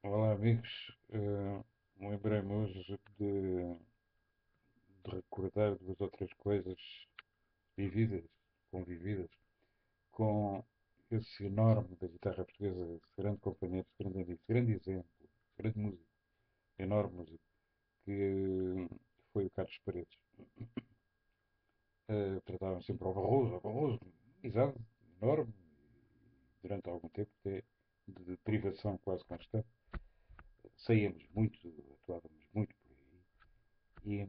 Olá, amigos. Lembrei-me hoje de recordar duas ou três coisas vividas, convividas, com esse enorme da guitarra portuguesa, esse grande companheiro, esse grande amigo, esse grande exemplo, esse grande músico, enorme músico, que foi o Carlos Paredes. Tratavam sempre ao Barroso, exato, enorme, durante algum tempo até de privação quase constante. Saíamos muito, atuávamos muito por aí. E,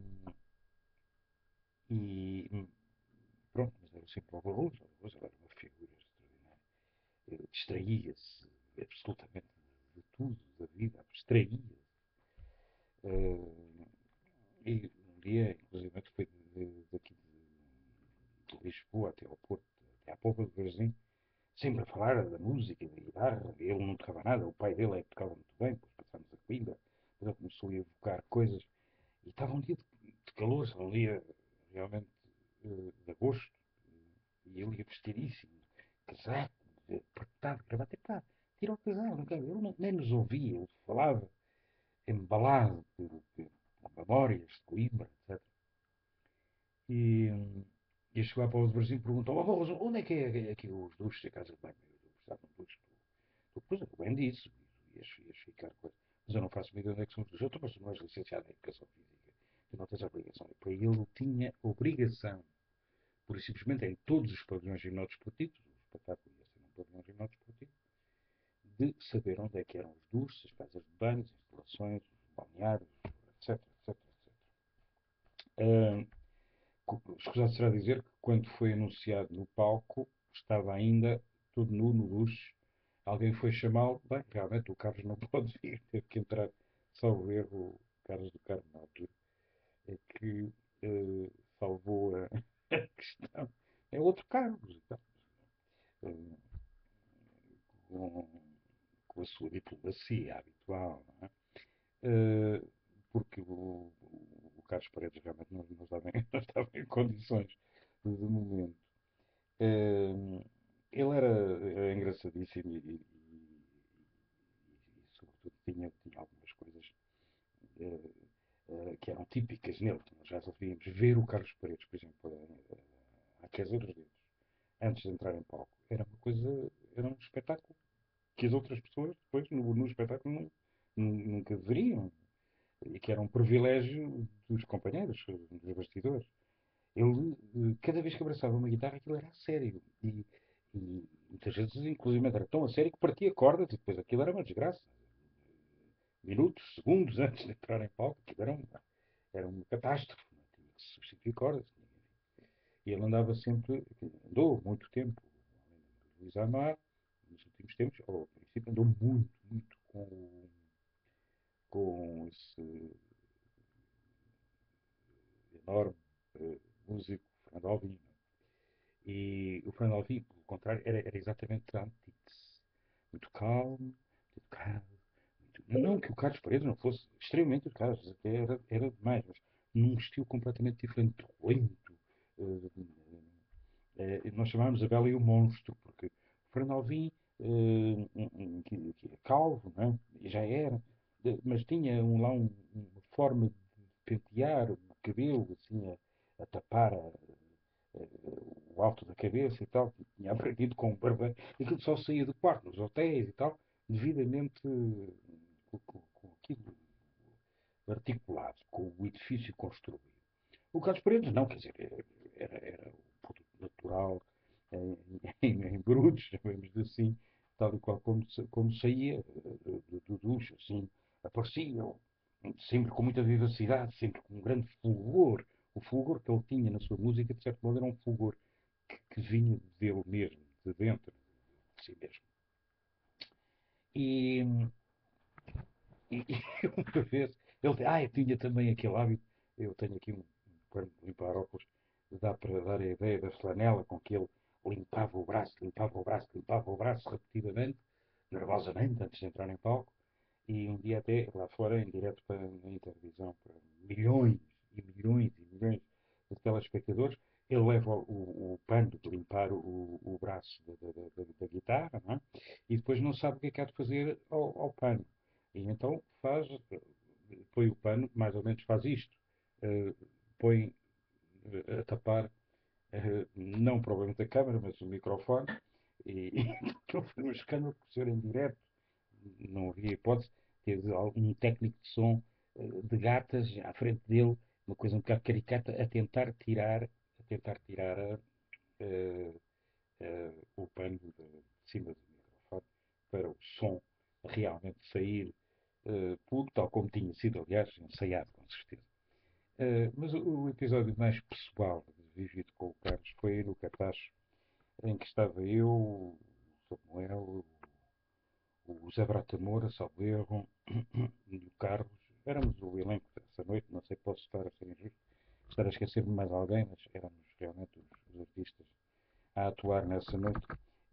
e pronto, mas era sempre o Barroso. O Barroso era uma figura extraordinária. Ele distraía-se absolutamente de tudo, da vida, abstraía-se. Uh, e um dia, inclusive, foi daqui de Lisboa até ao Porto, até à Póvoa de Varzim, sempre a falar da música, da guitarra. Ele não tocava nada, o pai dele é que tocava muito bem, depois passámos a Coimbra, depois ele começou a evocar coisas. E estava um dia de calor, estava um dia realmente de agosto, e ele ia vestidíssimo, casaco, apertado, gravata, epá, tira o casaco, não quero. Ele nem nos ouvia, ele falava embalado por memórias de Coimbra, etc. E, e chegou lá para o Brasil e perguntou: "Oh, Barroso, onde é aqui os duches da casa de banho?" Eu estava no duche. Pois, eu bem disse, ias ficar com. Mas eu não faço ideia onde é que são os duches. Mas tu não és licenciado em Educação Física, tu não tens a obrigação. E para ele tinha obrigação, por simplesmente em todos os pavilhões gimnodesportivos, o espetáculo ia ser um pavilhão gimnodesportivo, de saber onde é que eram os duches, as casas de banho, as instalações, os balneários, etc, etc, etc. Uh, Escusado será dizer que quando foi anunciado no palco, estava ainda tudo nu no duche. Alguém foi chamá-lo. Bem, realmente o Carlos não pode vir, teve que entrar, salvo erro, o Carlos do Carmo na altura, é que salvou a questão. É outro Carlos, então, eh, com, com a sua diplomacia habitual, não é? Eh, Porque o Carlos Paredes realmente não estava não estava em condições de momento. Eh, Ele era engraçadíssimo sobretudo, tinha algumas coisas eh, que eram típicas nele. Nós já devíamos ver o Carlos Paredes, por exemplo, a aquecer os dedos, antes de entrar em palco. Era uma coisa, era um espetáculo que as outras pessoas, depois, no espetáculo, nunca veriam. E que era um privilégio dos companheiros, dos bastidores. Ele, cada vez que abraçava uma guitarra, aquilo era a sério. E muitas vezes, inclusive, era tão a sério que partia cordas e depois aquilo era uma desgraça. Minutos, segundos antes de entrar em palco, aquilo era uma catástrofe. Não é? Tinha que se substituir cordas. E ele andava sempre, andou muito tempo, Luís Amar, nos últimos tempos, ou ao princípio, andou muito, muito com esse enorme músico, Fernando Alvim. E o Fernando Alvim, pelo contrário, era exatamente a antítese. Muito calmo, educado. Não que o Carlos Paredes não fosse extremamente educado, até era demais, mas num estilo completamente diferente, lento. Nós chamámos a Bela e o Monstro, porque o Fernando Alvim, que é calvo, não é? E já era, mas tinha uma forma de pentear o cabelo, assim, a tapar o alto da cabeça e tal, tinha aprendido com barba, aquilo só saía do quarto, nos hotéis e tal, devidamente com aquilo articulado, com o edifício construído. O Carlos Paredes não, quer dizer, era o produto natural em brutos, chamemos assim, tal e qual como saía do duche, assim, apareciam, sempre com muita vivacidade, sempre com um grande fulgor. O fulgor que ele tinha na sua música, de certo modo, era um fulgor que vinha dele mesmo, de dentro de si mesmo. E, e uma vez, eu tinha também aquele hábito, eu tenho aqui pano de limpar óculos, dá para dar a ideia da flanela com que ele limpava o braço, limpava o braço, limpava o braço repetidamente, nervosamente, antes de entrar em palco, e um dia até lá fora, em direto para, em televisão, para milhões e milhões e milhões de telespectadores, ele leva o pano de limpar o braço da guitarra, não é? E depois não sabe o que é que há de fazer ao pano. E então põe o pano, mais ou menos faz isto. Eh, Põe a tapar, não provavelmente a câmara, mas o microfone, e aquilo foi um escândalo por ser em direto. Não havia hipótese de ter algum técnico de som de gatas à frente dele, uma coisa um bocado caricata, a tentar tirar eh, o pano de cima do microfone para o som realmente sair puro, tal como tinha sido, aliás, ensaiado, com certeza. Mas o episódio mais pessoal vivido com o Carlos foi no Cartaz, em que estava eu, o Samuel, o Zé Brata Moura, salvo erro, e o Carlos. Éramos o elenco dessa noite, não sei, posso estar a ser injusto, estar a esquecer-me de mais alguém, mas éramos realmente os artistas a atuar nessa noite.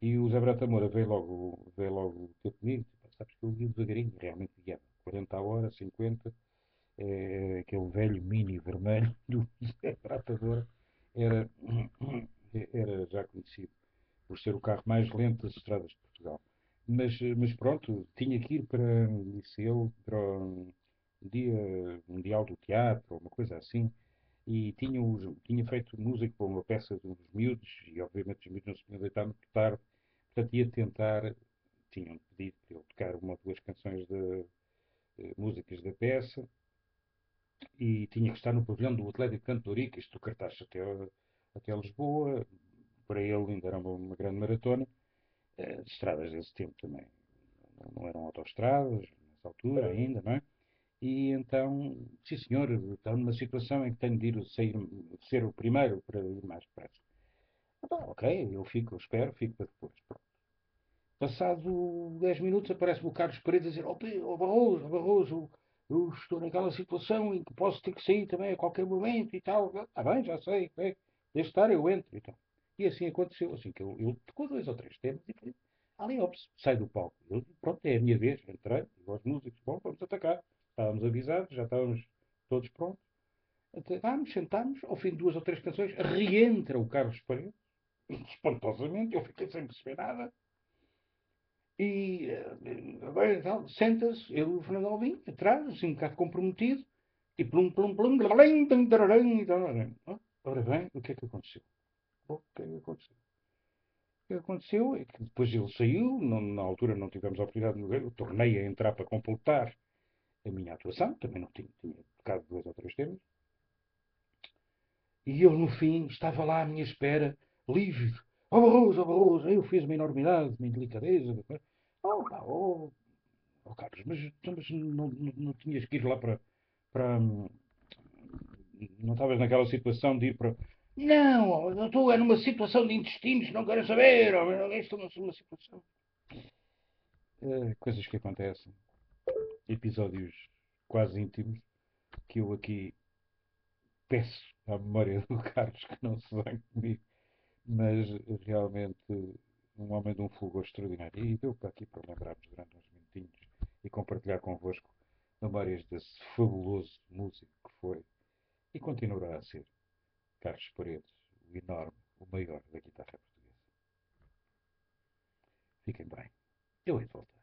E o Zé Brata Moura veio logo ter comigo, tipo, sabes que eu guio devagarinho, realmente guiava, 40 a hora, 50, aquele velho mini vermelho do Zé Brata Moura era, era já conhecido por ser o carro mais lento das estradas de Portugal. Mas pronto, tinha que ir para, disse ele, para um dia mundial do teatro, ou uma coisa assim, e tinha feito música para uma peça dos miúdos, e obviamente os miúdos não se podiam deitar muito tarde, portanto ia tentar, tinham pedido para ele tocar uma ou duas canções de músicas da peça, e tinha que estar no pavilhão do Atlético de Canto de Ourique, isto do cartaz até Lisboa, para ele ainda era uma grande maratona. Estradas desse tempo também não eram autoestradas, nessa altura ainda, não é? E então, sim senhor, estou numa situação em que tenho de ser o primeiro para ir mais depressa. Ok, eu espero, fico para depois. Pronto. Passado 10 minutos aparece-me o Carlos Paredes a dizer: oh, Barroso, eu estou naquela situação em que posso ter que sair também a qualquer momento e tal. Está bem, já sei, deixe estar, eu entro. Então. E assim aconteceu, assim que ele tocou dois ou três temas e falei, ali, ops, sai do palco. Eu, pronto, é a minha vez, entrei, digo aos músicos, bom, vamos atacar. Estávamos avisados, já estávamos todos prontos. Vamos, sentámos, ao fim de duas ou três canções, reentra o Carlos Paredes, espantosamente, eu fiquei sem perceber nada. E agora então, senta-se, eu e o Fernando Alvim, atrás, assim um bocado comprometido, e plum, plum, plum, blalarim, tum, tararam, tararam. Ora bem, o que é que aconteceu? Bom, o que é que aconteceu? O que aconteceu é que depois ele saiu, na altura não tivemos a oportunidade de ver, eu tornei a entrar para completar a minha atuação, também não tinha tocado dois ou três temas, e ele no fim estava lá à minha espera, lívido. Oh Barroso, eu fiz uma enormidade, uma indelicadeza. Pá, Carlos, mas não tinhas que ir lá para. Não estavas naquela situação de ir para. Não, eu estou numa situação de intestinos, não quero saber. Estou numa situação. Coisas que acontecem. Episódios quase íntimos que eu aqui peço à memória do Carlos que não se vem comigo. Mas realmente um homem de um fulgor extraordinário. E deu para aqui para lembrarmos durante uns minutinhos e compartilhar convosco memórias desse fabuloso músico que foi e continuará a ser Carlos Paredes, o enorme, o maior da guitarra portuguesa. Fiquem bem. Eu hei de voltar.